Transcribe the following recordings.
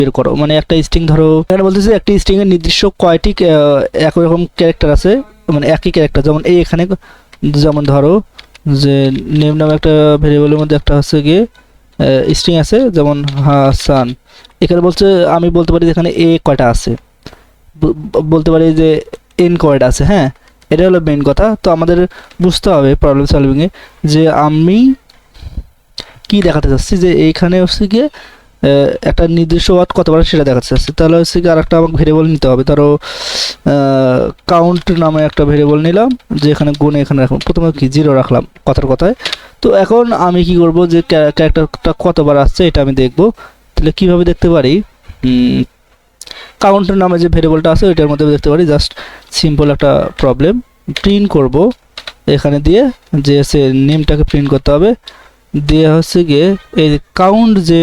বের করো। মানে একটা স্ট্রিং ধরো, এখানে বলতেছে একটি স্ট্রিং এর নির্দিষ্ট কয়টি একই রকম ক্যারেক্টার আছে, মানে একই ক্যারেক্টার। যেমন এই এখানে যেমন ধরো যে নেম নামে একটা ভেরিয়েবলের মধ্যে একটা হচ্ছে গিয়ে স্ট্রিং আছে, যেমন হাসান। এখানে বলছে আমি বলতে পারি যে এখানে এ কয়টা আছে, বলতে পারি যে এন কয়টা আছে। হ্যাঁ, এটা হলো মেইন কথা। তো আমাদের বুঝতে হবে প্রবলেম সলভিংয়ে যে আমি কি দেখাতে চাচ্ছি, যে এইখানে হচ্ছে গিয়ে একটা নির্দিষ্ট ওয়ার্ড কতবার সেটা দেখাতে চাচ্ছি। তাহলে হচ্ছে কি আরেকটা আমাকে ভেরিয়েবল নিতে হবে। ধরো কাউন্ট নামে একটা ভেরিয়েবল নিলাম, যে এখানে গুণে এখানে রাখলাম, প্রথমে কি 0 রাখলাম কথার কথায়। তো এখন আমি কি করব, যে ক্যারেক্টারটা কতবার আসছে এটা আমি দেখব। তাহলে কিভাবে দেখতে পারি, কাউন্ট নামে যে ভেরিয়েবলটা আছে ওইটার মধ্যে দেখতে পারি। জাস্ট সিম্পল একটা প্রবলেম প্রিন্ট করব এখানে দিয়ে, যে সে নেমটাকে প্রিন্ট করতে হবে। দিয়ে হচ্ছে গিয়ে এই কাউন্ট যে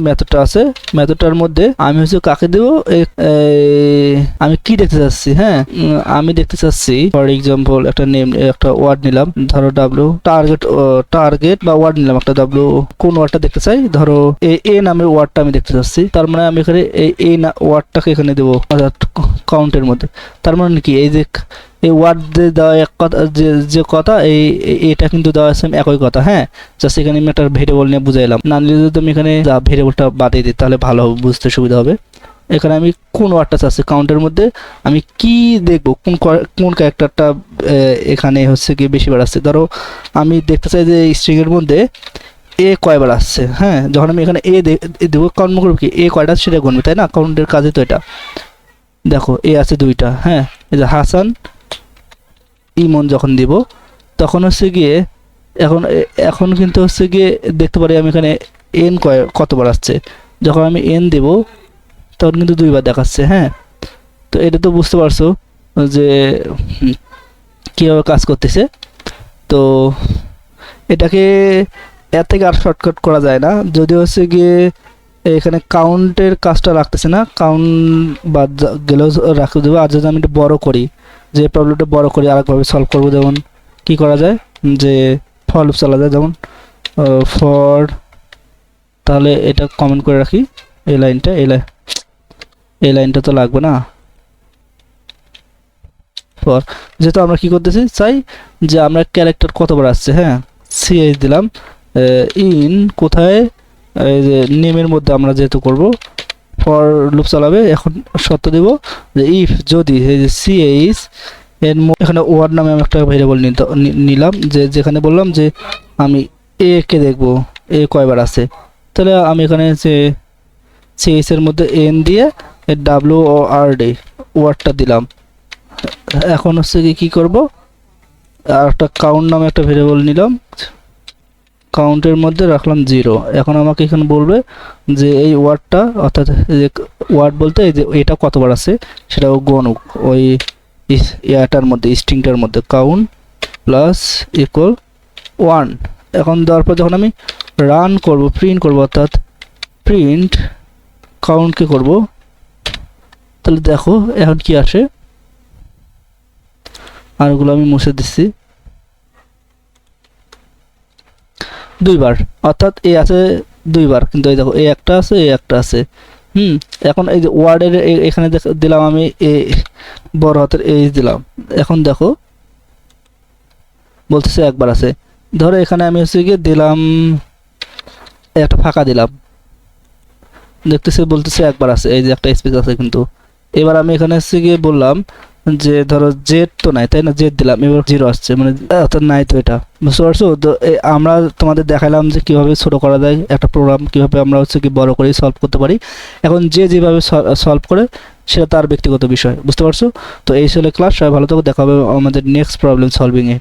মেথডটা আছে, মেথডটার মধ্যে আমি হচ্ছে কাকে দেবো, আমি কি দেখতে চাচ্ছি। হ্যাঁ, আমি দেখতে চাচ্ছি ফর এক্সাম্পল একটা নেম, একটা ওয়ার্ড নিলাম, ধরো ডাব্লিউ টার্গেট বা ওয়ার্ড নিলাম একটা ডাব্লিউ, কোন ওয়ার্ডটা দেখতে চাই, ধরো এ নামের ওয়ার্ডটা আমি দেখতে চাচ্ছি। তার মানে আমি এখানে এই ওয়ার্ডটাকে এখানে দেবো কাউন্টের মধ্যে। তার মানে কি এই যে এই ওয়ার্ড দেওয়া এক কথা, যে কথা এটা কিন্তু দেওয়া আছে একই কথা। হ্যাঁ, জাস্ট এখানে আমি একটা ভেরিয়েবল নিয়ে বুঝাইলাম। না নিলে যদি আমি এখানে ভেরিয়েবলটা বাদিয়ে দিই তাহলে ভালো হবে, বুঝতে সুবিধা হবে। এখানে আমি কোন ওয়ার্ডটা চাচ্ছি, কাউন্টের মধ্যে আমি কি দেখবো, কোন ক্যারেক্টারটা এখানে হচ্ছে কি বেশি বার আসছে। ধরো আমি দেখতে চাই যে স্ট্রিং এর মধ্যে এ কয়বার আসছে। হ্যাঁ, যখন আমি এখানে দেবো, কাউন্ট করবো কি এ কয়টা সেটা গুনবে, তাই না? কাউন্টের কাজে তো এটা। দেখো এ আছে 2টা। হ্যাঁ, এই যে হাসান ইমন যখন দিব তখন হচ্ছে গিয়ে এখন কিন্তু হচ্ছে গিয়ে দেখতে পারি আমি এখানে এন কতবার আসছে। যখন আমি এন দেব তখন কিন্তু 2বার দেখাচ্ছে। হ্যাঁ, তো এটা তো বুঝতে পারছো যে কীভাবে কাজ করতেছে। তো এটাকে এর থেকে আর শর্টকাট করা যায় না, যদি হচ্ছে গিয়ে এখানে কাউন্টের কাজটা রাখতেছে না, কাউন্ট বাদ গেলেও রাখতে দেবো। আর যদি আমি একটু বড় করি, যে প্রবলেমটা বড় করি আরেকভাবে সলভ করবো, যেমন কি করা যায়, যে ফর লুপ চালা যায়, যেমন ফর, তাহলে এটা কমেন্ট করে রাখি এই লাইনটা, এই লাইনটা তো লাগবে না। ফর, যেহেতু আমরা কি করতেছি চাই যে আমরা ক্যারেক্টার কতবার আসছে। হ্যাঁ, সিএইচ দিলাম, ইন কোথায়, এই যে নেমের মধ্যে আমরা যেহেতু করব ফর লুপ চালাবে। এখন শর্ত দেব যে ইফ যদি এই যে সিএইচ এর এখানে ওয়ার্ড নামে আমি একটা ভেরিয়েবল নিলাম, যে যেখানে বললাম যে আমি এ কে দেখবো এ কয়বার আছে। তাহলে আমি এখানে যে সিএইচ এর মধ্যে এন দিয়ে ডাব্লিউ ও আর ডি ওয়ার্ডটা দিলাম। এখন হচ্ছে কি করব, আর একটা কাউন্ট নামে একটা ভেরিয়েবল নিলাম, কাউন্টের মধ্যে রাখলাম 0। এখন আমাকে এখানে বলবে যে এই ওয়ার্ডটা, অর্থাৎ যে ওয়ার্ড বলতে এই যে এটা কতবার আছে সেটা গণুক ওই ইয়াটার মধ্যে, স্ট্রিংটার মধ্যে কাউন্ট প্লাস ইকুয়াল 1। এখন দেওয়ার পর যখন আমি রান করব, প্রিন্ট করব, অর্থাৎ প্রিন্ট কাউন্টকে করব, তাহলে দেখো এখন কি আসে। আর ওগুলো আমি মুছে দিচ্ছি, 2বার, অর্থাৎ এ আছে 2বার, কিন্তু এই দেখো এ একটা আছে, এ একটা আছে। এখন এই যে ওয়ার্ডের এখানে দিলাম আমি এ বড় হাতের এইচ দিলাম। এখন দেখো বলতেছে একবার আছে। ধরো এখানে আমি হচ্ছে গিয়ে দিলাম একটা ফাঁকা দিলাম, দেখতেছে বলতেছে একবার আছে, এই যে একটা স্পেস আছে কিন্তু। এবার আমি এখানে হচ্ছে গিয়ে বললাম যে ধরো জেড তো নাই, তাই না, জেড দিলাম, এবার 0 আসছে, মানে অর্থাৎ নাই তো। এটা বুঝতে পারছো তো? আমরা তোমাদের দেখালাম যে কিভাবে ছোট করা যায় একটা প্রোগ্রাম, কিভাবে আমরা হচ্ছে কি বড় করে সলভ করতে পারি। এখন যে যেভাবে সলভ করে সেটা তার ব্যক্তিগত বিষয়, বুঝতে পারছো তো? এই ছিল ক্লাস, সবাই ভালো থাকো, দেখা হবে আমাদের নেক্সট প্রবলেম সলভিংয়ে।